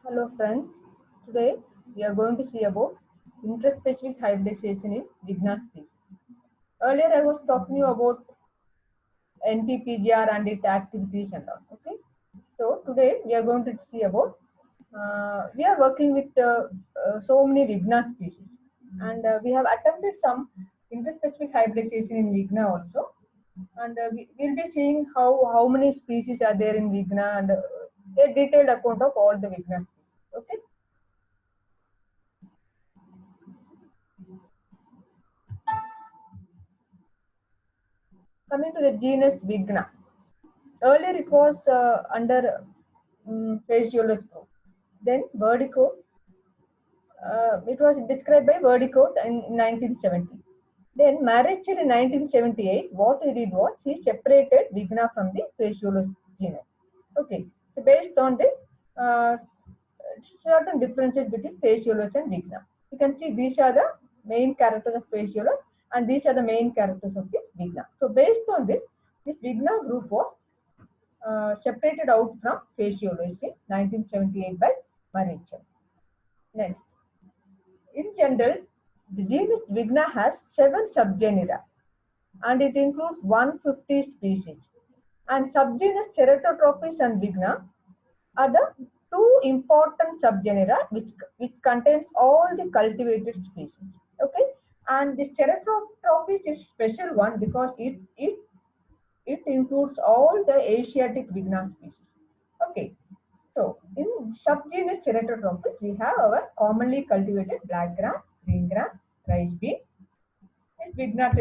Hello friends, today we are going to see about interspecific hybridization in Vigna species. Earlier I was talking you about NPPGR and its activities and all. Okay, so today we are going to see about we are working with so many Vigna species, and we have attempted some interspecific hybridization in Vigna also, and we will be seeing how many species are there in Vigna and a detailed account of all the Vigna species. Okay. Coming to the genus Vigna. Earlier it was under Phaseolus group. Then Verdico, it was described by Verdico in 1970. Then Marechal in 1978, what he did was he separated Vigna from the Phaseolus genus. Okay, so based on the certain differences between Phaseolus and Vigna. You can see these are the main characters of Phaseolus and these are the main characters of the Vigna. So based on this Vigna group was separated out from Phaseolus in 1978 by Marechal. Next, in general, the genus Vigna has 7 subgenera and it includes 150 species. And subgenus Ceratotropis and Vigna are the two important subgenera which contains all the cultivated species. Okay, and this Ceratotropis is special one because it includes all the Asiatic Vigna species. Okay, so in subgenus Ceratotropis, we have our commonly cultivated black gram, green gram, rice bean, this Vigna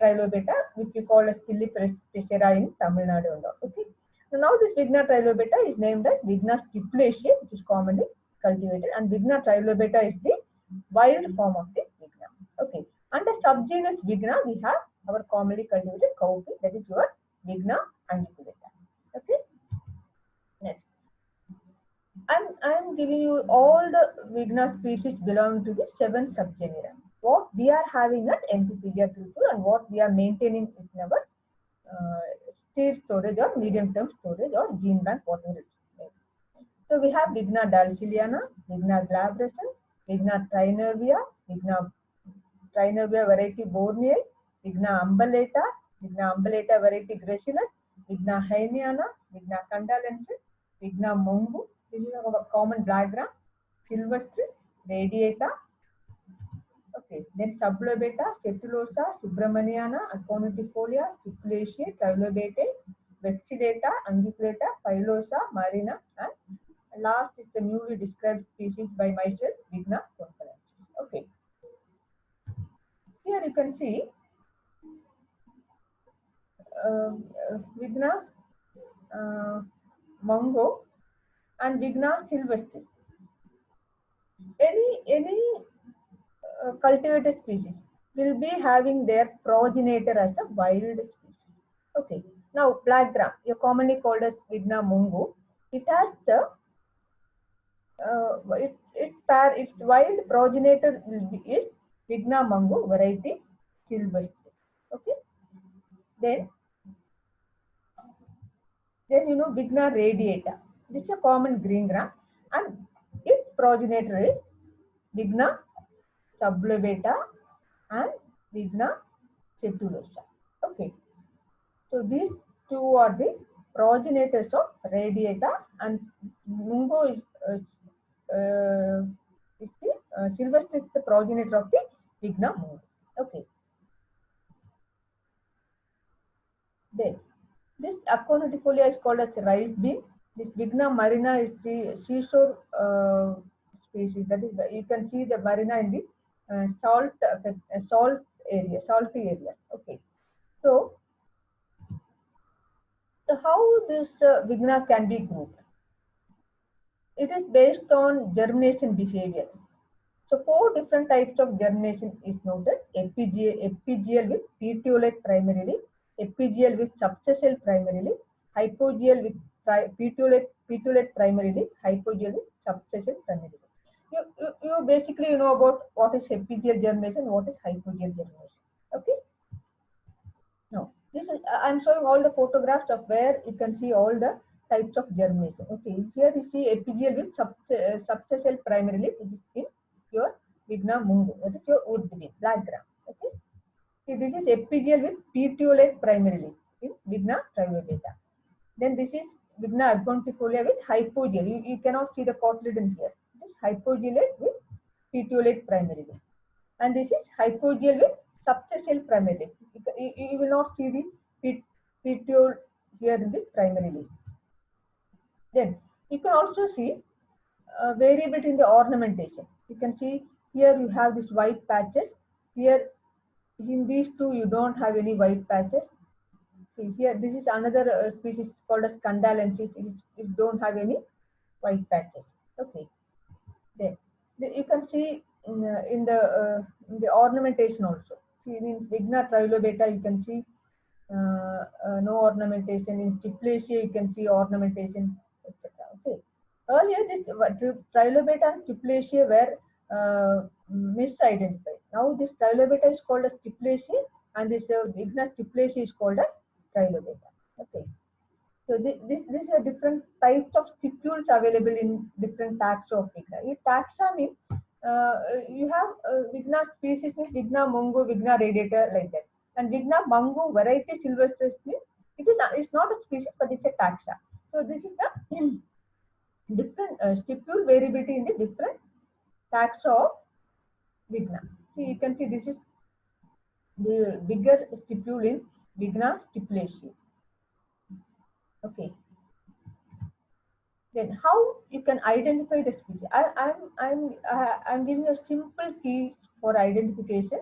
trilobeta, which we call as Pilipicera in Tamil Nadu. Okay, so now this Vigna trilobeta is named as Vigna stipulaceae, which is commonly cultivated, and Vigna trilobeta is the wild form of the Vigna. Okay, under subgenus Vigna, we have our commonly cultivated cowpea, that is your Vigna unguiculata. Okay, next. I'm giving you all the Vigna species belong to the 7 subgenera. What we are having at NPPGR 22 and what we are maintaining in our state storage or medium term storage or gene bank, whatever it is. So we have Vigna dalciliana, Vigna glabrosum, Vigna trinervia, Vigna trinervia variety bornei, Vigna umbellata variety gracilis, Vigna hainiana, Vigna condalensis, Vigna mungu. This is our common diagram. Silvestre, radiata. Okay, then sublobata, setulosa, subramaniana, aconitifolia, stipulaceae, trilobate, vexillata, unguiculata, phyllosa, marina, and last is the newly described species by myself, Vigna conferensis. Okay, here you can see Vigna mungo and Vigna silvestre. Any cultivated species will be having their progenitor as a wild species. Okay. Now black gram, commonly called as Vigna mungo, it has the its wild progenitor will be is Vigna mungo variety silvestre. Okay. Then Vigna radiata. This is a common green gram, and its progenitor is Vigna sublobata and Vigna setulosa. Okay, so these two are the progenitors of radiata, and mungo is the silvestre is the progenitor of the Vigna mungo. Okay, then this aconitifolia is called as rice bean. This Vigna marina is the seashore species. That is, you can see the marina in the salty area. Okay, so how this Vigna can be grouped? It is based on germination behavior. So 4 different types of germination is noted: epigeal with petiolate primarily, epigeal with subsessile primarily, hypogeal with petiolate primarily, hypogeal with subsessile primarily. You basically know about what is epigeal germination, what is hypogeal germination. Okay. No, this is I'm showing all the photographs of where you can see all the types of germination. Okay, here you see epigel with subsessile primarily, which is in your Vigna mungo, that is your wood bean, black gram. Okay, see, this is epigel with petiolate primarily in Vigna triolata. Then this is Vigna agontifolia with hypogel. You cannot see the cotyledons here. It is hypogelate with petiolate primarily. And this is hypogel with subsessile primarily. You will not see the petiole here in the primarily. Then you can also see variability in the ornamentation. You can see here you have these white patches. Here in these two you don't have any white patches. See here, this is another species called as Candalensis. It don't have any white patches. Okay. Then you can see in the ornamentation also. See in Vigna trilobata you can see no ornamentation. In Triplacia you can see ornamentation, etc. Okay. Earlier this trilobata and Triplacia were misidentified. Now this trilobata is called as Triplacia and this Vigna Triplacia is called as trilobata. Okay. So this are different types of stipules available in different taxa of Vigna. In taxa means you have Vigna species means Vigna mungo, Vigna radiata, like that. And Vigna mungo variety sylvestris means it's not a species but it's a taxa. So this is the different stipule variability in the different taxa of Vigna. See, you can see this is the bigger stipule in Vigna Triplacia. Okay. Then how you can identify the species? I'm giving a simple key for identification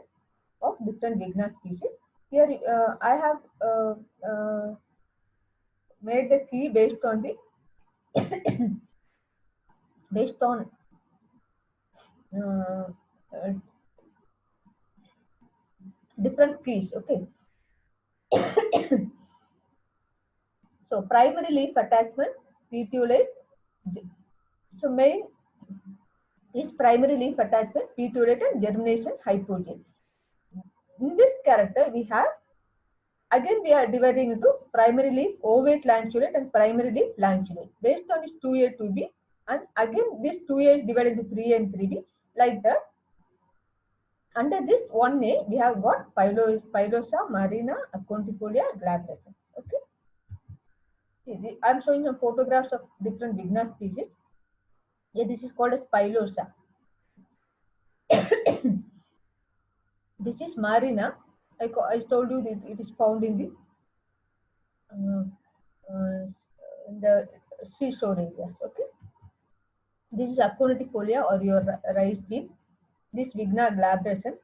of different Vigna species. Here I have made the key based on the based on different keys. Okay. So primary leaf attachment, petiolate. So main is primary leaf attachment, petiolate and germination hypogel. In this character we have, again we are dividing into primary leaf ovate lanceolate and primary leaf lanceolate based on this 2A, 2B, and again this 2A is divided into 3A and 3B, like that. Under this 1A we have got Pilosa marina, Acontifolia, glabrata. Okay. See, I am showing some photographs of different Vigna species. Yeah, this is called as Pilosa. This is marina. I told you that it is found in the seashore areas. Okay. This is Aconitifolia or your rice bean. This Vigna glabrata.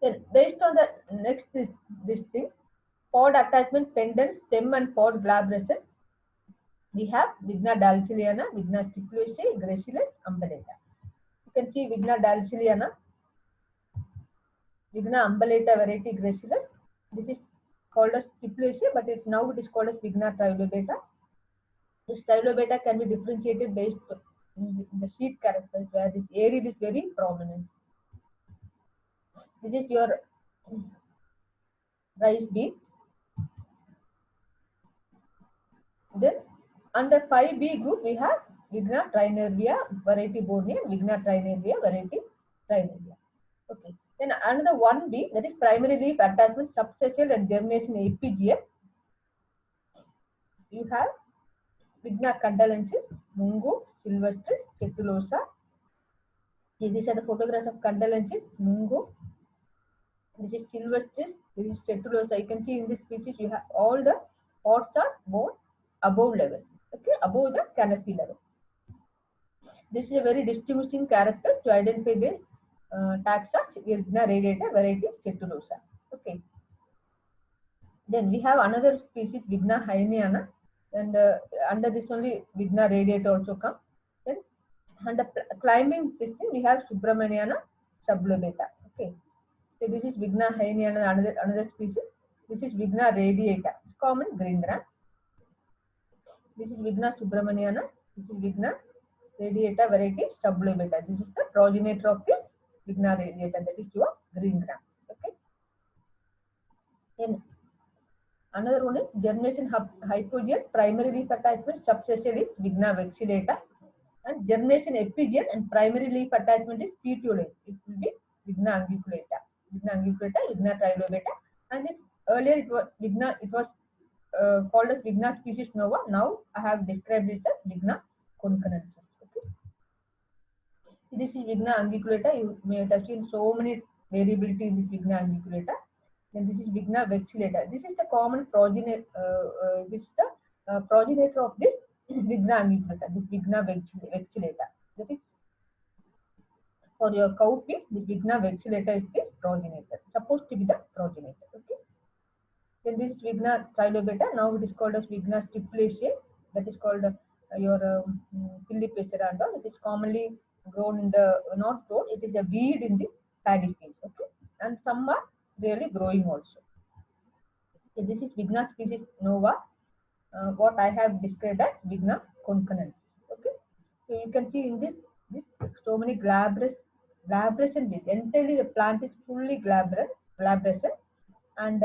Then based on the next this thing, pod attachment, pendant, stem and pod glabrata. We have Vigna dalciliana, Vigna stipulosa, gracilis, umbellata. You can see Vigna dalciliana, Vigna umbellata variety gracilis. This is called as stipulosa, but now it is called as Vigna trilobata. This trilobata can be differentiated based on the seed characters, where this aerial is very prominent. This is your rice bean. Then under 5B group we have Vigna trinervia variety bornea, Vigna trinervia variety trinervia. Okay. Then another 1B, that is primary leaf attachment, subsessile and germination epigea. You have Vigna candalensis, mungo, sylvestris, cetulosa. These are the photographs of candalensis, mungo. This is sylvestris, this is cetulosa. You can see in this species you have all the pods are borne above level. Okay, above the canopy level. This is a very distinguishing character to identify the taxa Vigna radiata variety cetulosa. Okay. Then we have another species Vigna haineana, and under this only Vigna radiata also come. Then under climbing this thing we have Subramaniana sublobata. Okay. So this is Vigna haineana, another species. This is Vigna radiata. It's common green gram. This is Vigna Subramaniana. This is Vigna radiata variety sublobata. This is the progenitor of the Vigna radiata, that is your green gram. Okay. Then Another one is germination hypogeum, primary leaf attachment, subspecial is Vigna vexillata, and germination epigeum and primary leaf attachment is petiolate. It will be Vigna unguiculata, Vigna trilobata, and this earlier it was Vigna. It was called as Vigna species nova. Now I have described it as Vigna concanensis. Okay. This is Vigna unguiculata. You may have seen so many variability in this Vigna unguiculata. Then this is Vigna vexillata. This is the common progenitor. This is the progenitor of this Vigna unguiculata. This Vigna vexillata. That is for your cow pig. This Vigna vexillata is the progenitor. Supposed to be the progenitor. Okay. Then this is Vigna trilobata. Now it is called as Vigna stipulaceae. That is called your Pilipacera and all. It is commonly grown in the not grown. It is a weed in the paddy field. Okay, and some are really growing also. So this is Vigna species nova. What I have described as Vigna concanensis. Okay, so you can see in this so many glabrous glabration. Entirely the plant is fully glabration, and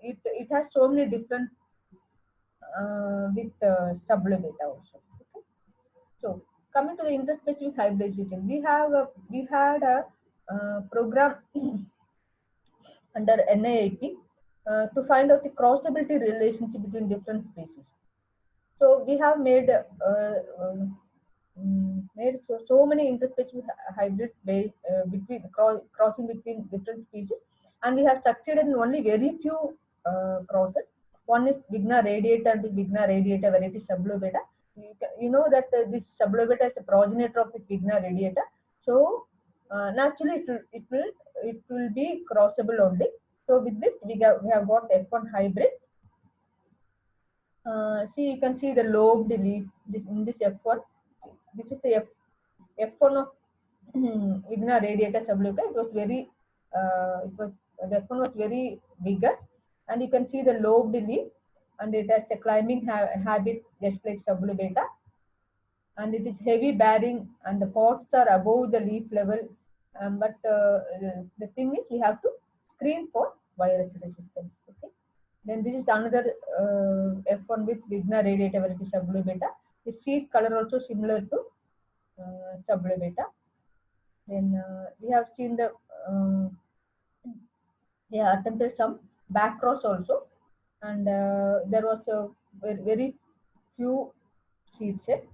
it has so many different with sublobata also. Okay. So coming to the interspecific hybridization, we had a program under NIIP to find out the crossability relationship between different species. So we have made so many interspecific hybrids between crossing between different species, and we have succeeded in only very few crosses. One is Vigna radiata and Vigna radiata variety sublobata. You know that this sublobata is a progenitor of this Vigna radiata. So naturally it will be crossable only. So with this we have got F1 hybrid. See, you can see the lobed leaf in this F1. This is the F1 of Vigna radiata sublobata. It was very the F1 was very bigger, and you can see the lobed leaf, and it has a climbing habit just like sublobata, and it is heavy bearing, and the pods are above the leaf level. But the thing is, we have to screen for virus resistance. Okay. Then this is another F1 with Vigna radiata variety sublobata. The seed color also similar to sublobata. Then we have seen the they attempted some back cross also, and there was a very few seed set.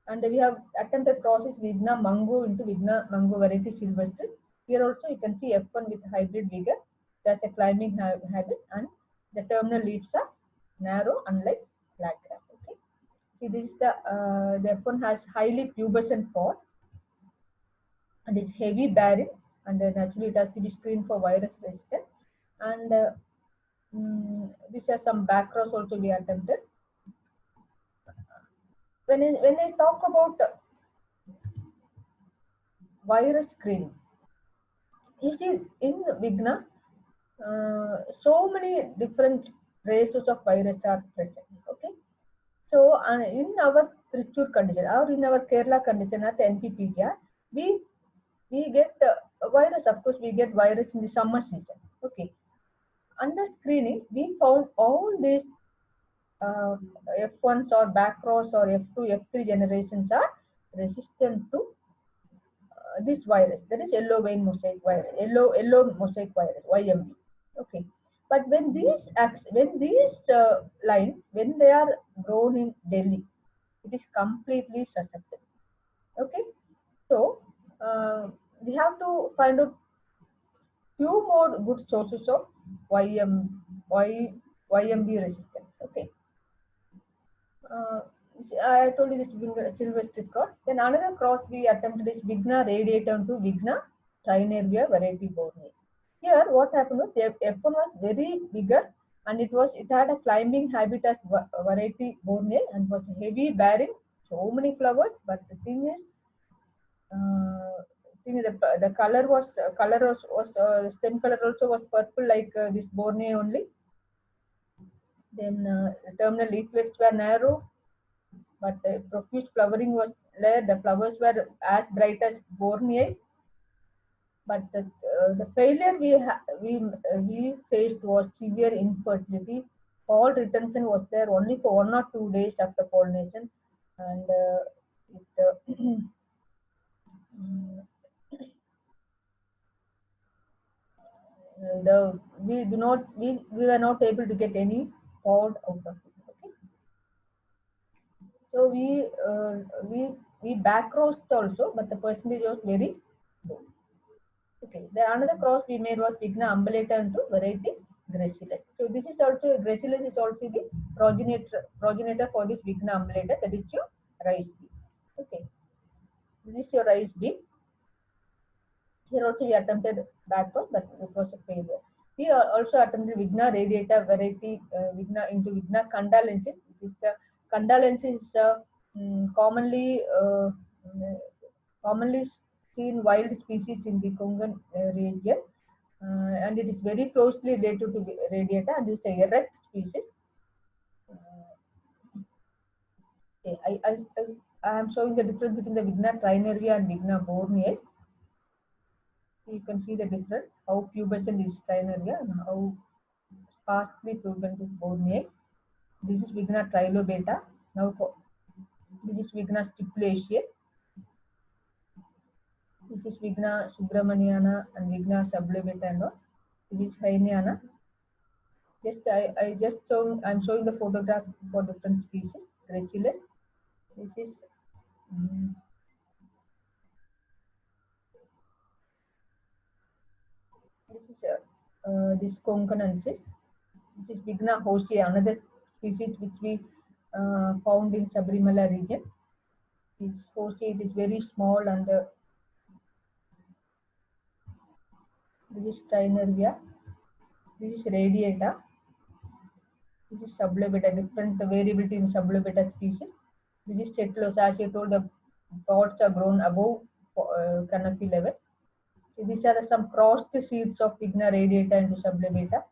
And we have attempted process Vigna mango into Vigna mango variety silvestre. Here also you can see F1 with hybrid vigor. That's a climbing habit, and the terminal leaves are narrow, unlike black grass. Okay. See, this is the F1 has highly pubescent pod, and it's heavy bearing, and naturally it has to be screened for virus resistance. And this has some back cross also we attempted. When I talk about virus screening, you see in Vigna, so many different races of virus are present. Okay, so in our Trichure condition or in our Kerala condition at NPPTR, we get virus. Of course, we get virus in the summer season. Okay, under screening, we found all these F1s or backcross or F2, F3 generations are resistant to this virus. That is yellow vein mosaic virus, yellow mosaic virus, YMV. Okay, but when these lines, when they are grown in Delhi, it is completely susceptible. Okay, so we have to find out few more good sources of YMB resistance. Okay. I told you this Silvestre cross. Then another cross we attempted is Vigna radiatum to Vigna trinervia variety bornei. Here, what happened was F1 was very bigger, and it had a climbing habitat variety bornei, and was heavy bearing, so many flowers. But the thing is, the color was stem color also was purple like this bornei only. Then the terminal leaflets were narrow, but profuse flowering was there. The flowers were as bright as bornei. But the failure we faced was severe infertility. Fall retention was there only for 1 or 2 days after pollination, and mm, we were not able to get any pod out of it. Okay, so we back crossed also, but the percentage was very low. Okay, the another cross we made was Vigna umbellata into variety Gracilis. So this is also Gracilis is also the progenitor for this Vigna umbellata, that is your rice bee. Okay, this is your rice bee. Here also we attempted back cross, but it was a failure. We also attempted Vigna radiata variety Vigna into Vigna candalensis. This is the candalensis is commonly seen wild species in the Kongan region, and it is very closely related to radiata, and it's a erect species. Okay, I am showing the difference between the Vigna trinervia and Vigna bornei. You can see the difference, how pubescent is trinervia and how sparsely pubescent is bornei. This is Vigna trilobata. Now this is Vigna stipulaceae. This is Vigna subramaniana and Vigna sublobata and all. This is Hainiana. I'm showing the photograph for different species. Gracilis. This is mm, this conconensis. This is Vigna hosea, another species which we found in Sabrimala region. This hosea is very small, and this is Trinervia. This is radiata. This is sublobata, different variability in sublobata species. This is Chetlos. As I told, the pods are grown above canopy level. So these are some crossed seeds of Vigna radiata into sublobata.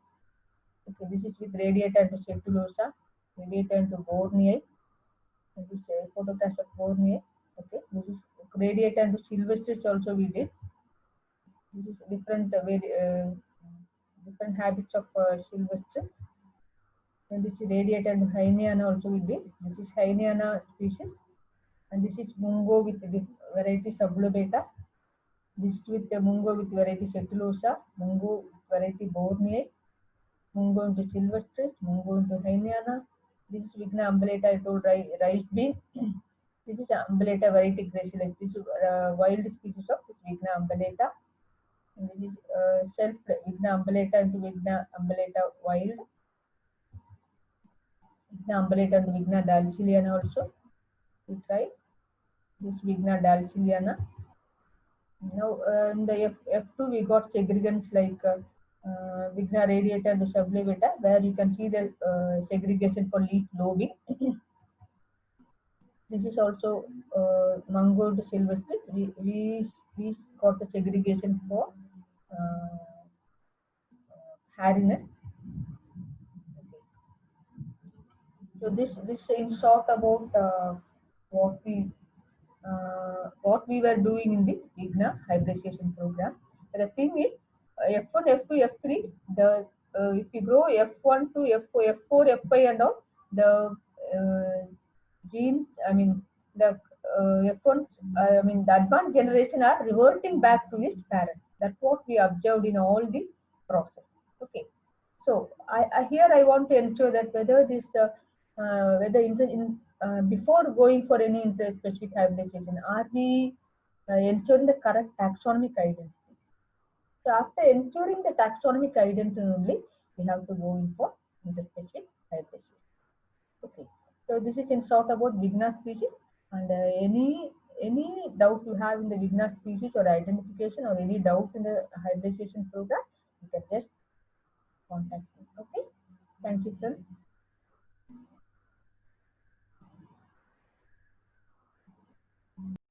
Okay, this is with radiata into setulosa, radiata into bornei. This is a photograph of bornei. Okay, this is radiata into sylvestris also we did. This is different habits of sylvestris. And this is radiata into Hainiana also we did. This is Hainiana species, and this is mungo with the variety sublobata. This is with the mungo with variety setulosa, mungo variety bornei, mungo into sylvestris, mungo into Hainiana. This is Vigna umbellata, I told rice bean. This is umbellata variety gracilis. This is wild species of this Vigna umbellata. And this is self Vigna umbellata into Vigna umbellata wild. Vigna umbellata into Vigna dalciliana also. We try this Vigna dalciliana. Now in the F2 we got segregants like Vigna radiata and sublobata, where you can see the segregation for leaf lobing. This is also Mungo to sylvestris. We got the segregation for hairiness. So this in short about what we were doing in the Vigna hybridization program. The thing is, F1, F2, F3, the if you grow F1 to F4, F4, F5 and all, the genes, I mean the F1, I mean the advanced generation are reverting back to its parent. That's what we observed in all the process. Okay, so here I want to ensure that whether this whether before going for any interspecific hybridization, are we ensuring the correct taxonomic identity? So after ensuring the taxonomic identity only, we have to go in for interspecific hybridization. Okay, so this is in short about Vigna species, and any doubt you have in the Vigna species or identification, or any doubt in the hybridization program, you can just contact